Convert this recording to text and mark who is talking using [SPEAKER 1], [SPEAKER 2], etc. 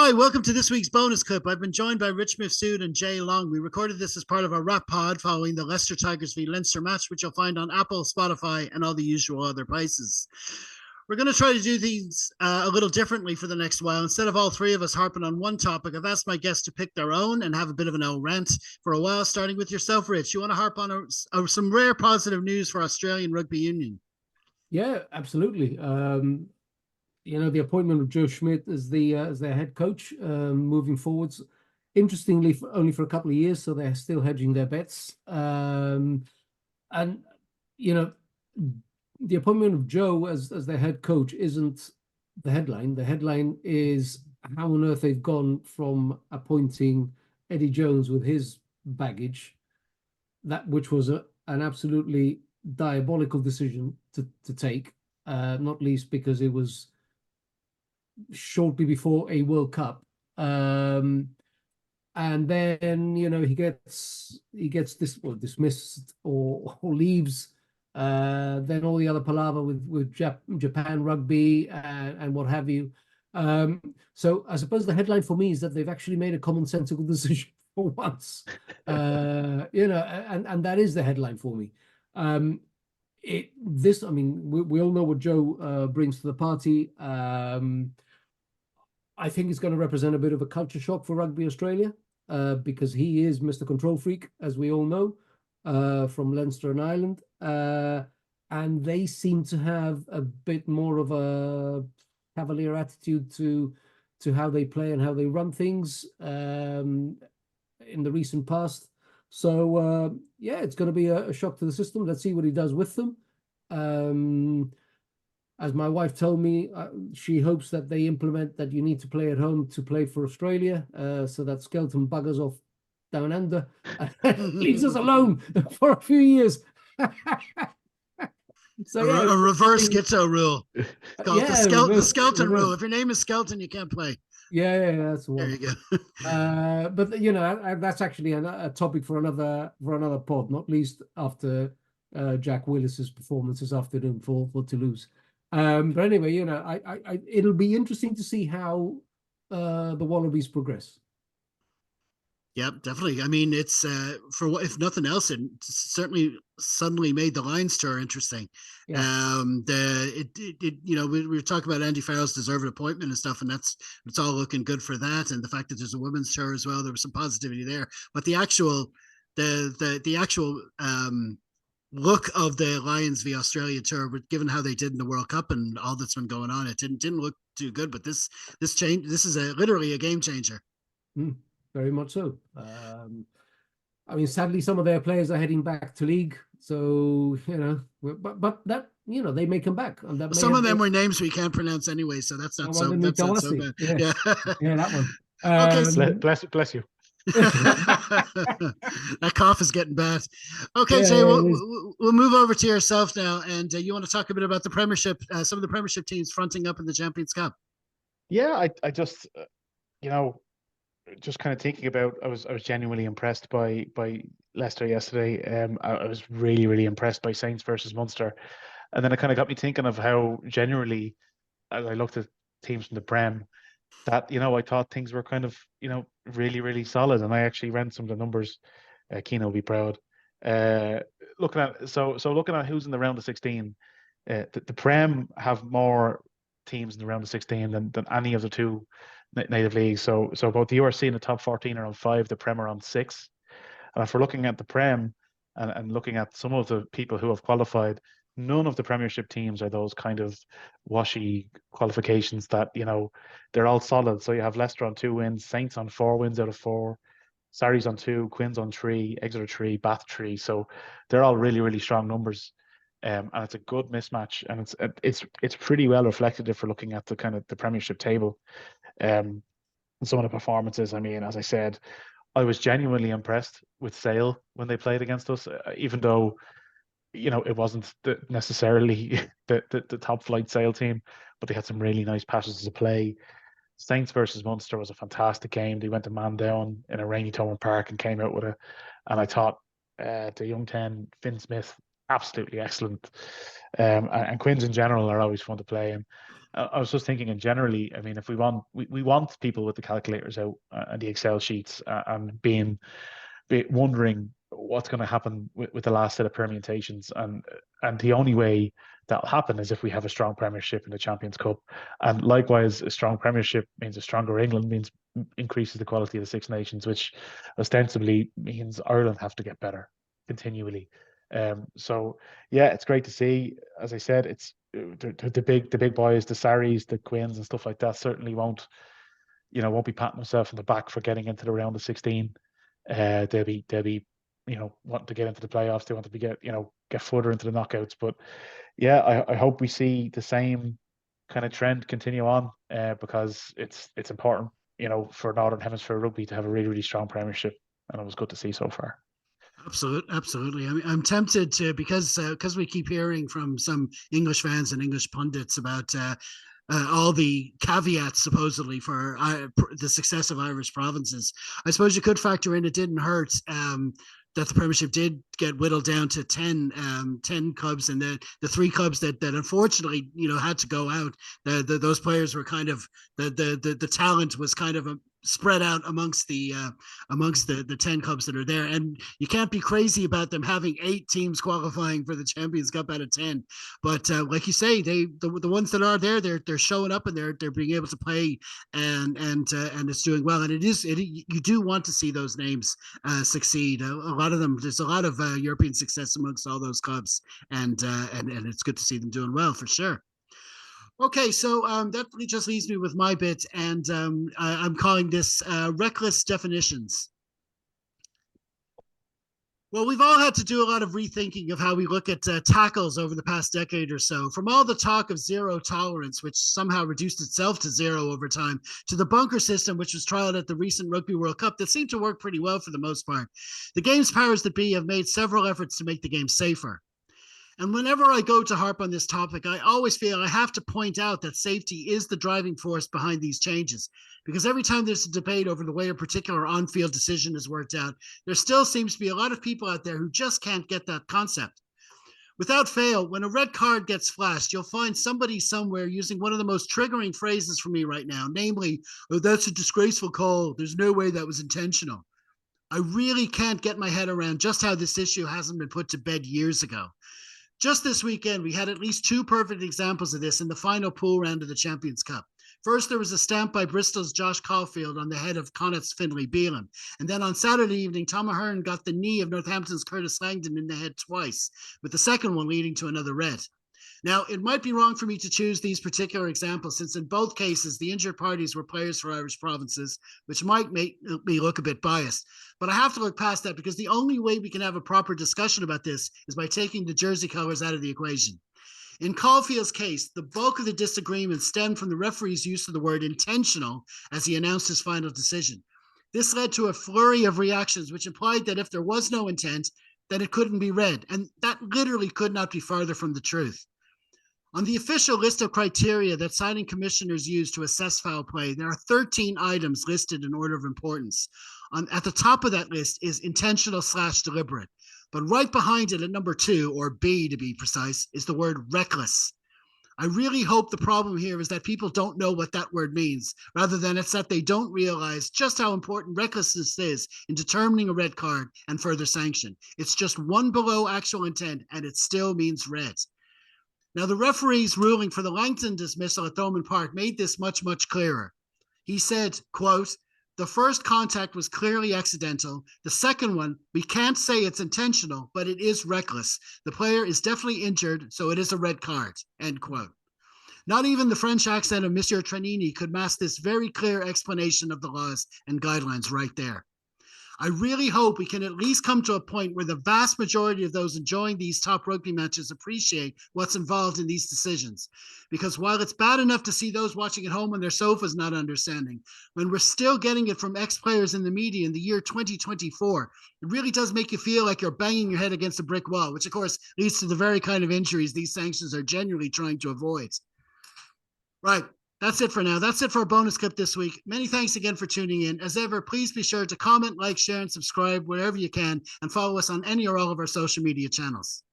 [SPEAKER 1] Hi, welcome to this week's bonus clip. I've been joined by Rich Mifsud and Jay Long. We recorded this as part of our wrap pod following the Leicester Tigers v Leinster match, which you'll find on Apple, Spotify, and all the usual other places. We're going to try to do these a little differently for the next while. Instead of all three of us harping on one topic, I've asked my guests to pick their own and have a bit of an old rant for a while, starting with yourself, Rich. You want to harp on some rare positive news for Australian Rugby Union?
[SPEAKER 2] Yeah, absolutely. The appointment of Joe Schmidt as their head coach moving forwards. Interestingly, only for a couple of years, so they're still hedging their bets. And the appointment of Joe as their head coach isn't the headline. The headline is how on earth they've gone from appointing Eddie Jones with his baggage, which was an absolutely diabolical decision to take, not least because it was shortly before a World Cup. And then he gets dismissed or leaves. Then all the other palaver with Japan Rugby and what have you. So I suppose the headline for me is that they've actually made a commonsensical decision for once. And that is the headline for me. We all know what Joe brings to the party. I think it's going to represent a bit of a culture shock for Rugby Australia because he is Mr. Control Freak, as we all know, from Leinster and Ireland. And they seem to have a bit more of a cavalier attitude to how they play and how they run things in the recent past. So, it's going to be a shock to the system. Let's see what he does with them. As my wife told me, she hopes that they implement that you need to play at home to play for Australia, so that Skelton buggers off down under and leaves us alone for a few years.
[SPEAKER 1] So a reverse schizo rule. The Skelton rule. If your name is Skelton, you can't play.
[SPEAKER 2] Yeah, that's the one.
[SPEAKER 1] There you go.
[SPEAKER 2] But that's actually a topic for another pod, not least after Jack Willis's performance this afternoon for Toulouse. But anyway, it'll be interesting to see how the Wallabies progress.
[SPEAKER 1] Yeah, definitely. I mean, it's if nothing else, it certainly suddenly made the Lions tour interesting. Yeah. We were talking about Andy Farrell's deserved appointment and stuff, and it's all looking good for that. And the fact that there's a women's tour as well, there was some positivity there. But the actual look of the Lions v Australia tour, given how they did in the World Cup and all that's been going on, it didn't look too good. But this change, this is literally a game changer.
[SPEAKER 2] Very much so. Sadly, some of their players are heading back to league. So, but that, they may come back. And that
[SPEAKER 1] some of them were names we can't pronounce anyway. So that's not so bad.
[SPEAKER 2] Yeah, that one.
[SPEAKER 3] Okay. Bless you.
[SPEAKER 1] That cough is getting bad. Okay, Jay, we'll move over to yourself now. And you want to talk a bit about the Premiership, some of the Premiership teams fronting up in the Champions Cup.
[SPEAKER 3] Yeah, I just, just kind of thinking about, I was genuinely impressed by Leicester yesterday. I was really, really impressed by Saints versus Munster. And then it kind of got me thinking of how generally, as I looked at teams from the Prem, that, I thought things were kind of, really, really solid. And I actually ran some of the numbers. Keane will be proud. Looking at who's in the round of 16, the Prem have more teams in the round of 16 than any of the two native leagues. So both the URC and the top 14 are on 5, the Prem are on 6. And if we're looking at the Prem and looking at some of the people who have qualified, none of the Premiership teams are those kind of washy qualifications that, they're all solid. So you have Leicester on 2 wins, Saints on 4 wins out of 4, Sarries on 2, Quins on 3, Exeter 3, Bath 3. So they're all really, really strong numbers. And it's a good mismatch, and it's pretty well reflected if we're looking at the kind of the Premiership table. Some of the performances. I mean, as I said, I was genuinely impressed with Sale when they played against us, even though, it wasn't necessarily the top flight Sale team, but they had some really nice passages of play. Saints versus Munster was a fantastic game. They went to man down in a rainy Thomond Park and came out with and I thought the young 10, Finn Smith, absolutely excellent. And Quins in general are always fun to play. And I was just thinking, in generally, I mean, if we want people with the calculators out and the Excel sheets and wondering what's going to happen with the last set of permutations, and the only way that'll happen is if we have a strong Premiership in the Champions Cup, and likewise, a strong Premiership means a stronger England, means increases the quality of the Six Nations, which ostensibly means Ireland have to get better continually. So yeah, it's great to see. As I said, it's the big boys, the Saris, the Quins, and stuff like that certainly won't be patting themselves on the back for getting into the round of 16. They'll be wanting to get into the playoffs. They want to get further into the knockouts. But yeah, I hope we see the same kind of trend continue on, because it's important, for Northern Hemisphere rugby to have a really, really strong Premiership, and it was good to see so far.
[SPEAKER 1] Absolutely. I mean, I'm tempted to, because we keep hearing from some English fans and English pundits about all the caveats supposedly for the success of Irish provinces. I suppose you could factor in it didn't hurt that the Premiership did get whittled down to 10 clubs, and the 3 clubs that unfortunately had to go out. Those players were kind of the talent was kind of spread out amongst the 10 clubs that are there, and you can't be crazy about them having 8 teams qualifying for the Champions Cup out of 10. But like you say, the ones that are there, they're showing up, and they're being able to play, and it's doing well. And you do want to see those names succeed. A lot of them, there's a lot of European success amongst all those clubs, and it's good to see them doing well for sure. Okay, so that just leaves me with my bit, and I'm calling this reckless definitions. Well, we've all had to do a lot of rethinking of how we look at tackles over the past decade or so. From all the talk of zero tolerance, which somehow reduced itself to zero over time, to the bunker system, which was trialed at the recent Rugby World Cup that seemed to work pretty well for the most part. The game's powers that be have made several efforts to make the game safer. And whenever I go to harp on this topic, I always feel I have to point out that safety is the driving force behind these changes. Because every time there's a debate over the way a particular on-field decision is worked out, there still seems to be a lot of people out there who just can't get that concept. Without fail, when a red card gets flashed, you'll find somebody somewhere using one of the most triggering phrases for me right now, namely, "Oh, that's a disgraceful call. There's no way that was intentional." I really can't get my head around just how this issue hasn't been put to bed years ago. Just this weekend, we had at least 2 perfect examples of this in the final pool round of the Champions Cup. First, there was a stamp by Bristol's Josh Caulfield on the head of Connacht's Finlay Beelan. And then on Saturday evening, Tom Ahern got the knee of Northampton's Curtis Langdon in the head twice, with the second one leading to another red. Now, it might be wrong for me to choose these particular examples, since in both cases, the injured parties were players for Irish provinces, which might make me look a bit biased. But I have to look past that, because the only way we can have a proper discussion about this is by taking the jersey colors out of the equation. In Caulfield's case, the bulk of the disagreement stemmed from the referee's use of the word intentional as he announced his final decision. This led to a flurry of reactions, which implied that if there was no intent, then it couldn't be red. And that literally could not be farther from the truth. On the official list of criteria that signing commissioners use to assess foul play, there are 13 items listed in order of importance. At the top of that list is intentional/deliberate. But right behind it at number 2, or B to be precise, is the word reckless. I really hope the problem here is that people don't know what that word means, rather than it's that they don't realize just how important recklessness is in determining a red card and further sanction. It's just one below actual intent, and it still means red. Now, the referee's ruling for the Langton dismissal at Thomond Park made this much, much clearer. He said, quote, "The first contact was clearly accidental. The second one, we can't say it's intentional, but it is reckless. The player is definitely injured, so it is a red card," end quote. Not even the French accent of Monsieur Tranini could mask this very clear explanation of the laws and guidelines right there. I really hope we can at least come to a point where the vast majority of those enjoying these top rugby matches appreciate what's involved in these decisions. Because while it's bad enough to see those watching at home on their sofas not understanding, when we're still getting it from ex-players in the media in the year 2024, it really does make you feel like you're banging your head against a brick wall, which of course leads to the very kind of injuries these sanctions are genuinely trying to avoid. Right. That's it for now. That's it for our bonus clip this week. Many thanks again for tuning in. As ever, please be sure to comment, like, share, and subscribe wherever you can, and follow us on any or all of our social media channels.